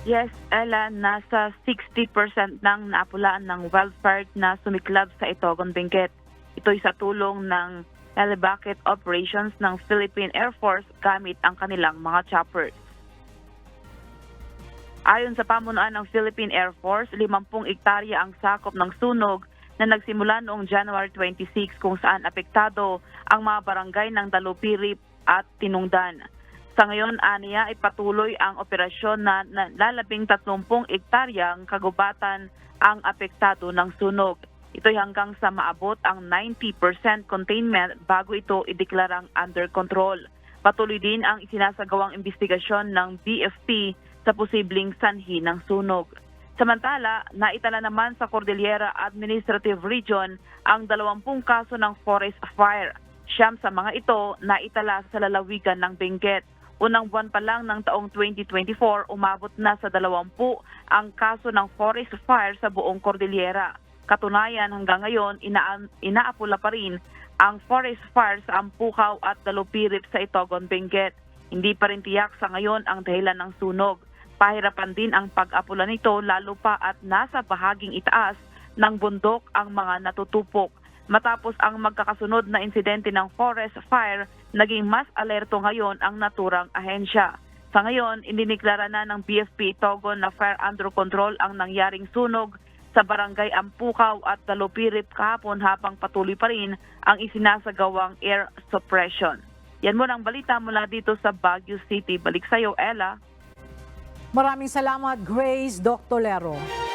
Yes, Ella, nasa 60% nang naapulaan ng wildfire na sumiklab sa Itogon, Benguet. Ito'y sa tulong ng Bucket Operations ng Philippine Air Force gamit ang kanilang mga choppers. Ayon sa pamunuan ng Philippine Air Force, 50 ektarya ang sakop ng sunog na nagsimula noong January 26 kung saan apektado ang mga barangay ng Dalupirip at Tinungdan. Sa ngayon, aniya ay patuloy ang operasyon na lalabing 30 ektaryang kagubatan ang apektado ng sunog. Ito'y hanggang sa maabot ang 90% containment bago ito ideklarang under control. Patuloy din ang isinasagawang investigasyon ng BFP sa posibleng sanhi ng sunog. Samantala, naitala naman sa Cordillera Administrative Region ang 20 kaso ng forest fire. 9 sa mga ito naitala sa lalawigan ng Benguet. Unang buwan pa lang ng taong 2024, umabot na sa 20 ang kaso ng forest fire sa buong Cordillera. Katunayan, hanggang ngayon, inaapula pa rin ang forest fire sa Ampukaw at Dalupirip sa Itogon, Benguet. Hindi pa rin tiyak sa ngayon ang dahilan ng sunog. Pahirapan din ang pag-apula nito lalo pa at nasa bahaging itaas ng bundok ang mga natutupok. Matapos ang magkakasunod na insidente ng forest fire, naging mas alerto ngayon ang naturang ahensya. Sa ngayon, indiniklara na ng BFP Itogon na fire under control ang nangyaring sunog sa barangay Ampukaw at Dalupirip kahapon habang patuloy pa rin ang isinasagawang air suppression. Yan muna ang balita mula dito sa Baguio City. Balik sa iyo, Ella. Maraming salamat, Grace Doctolero.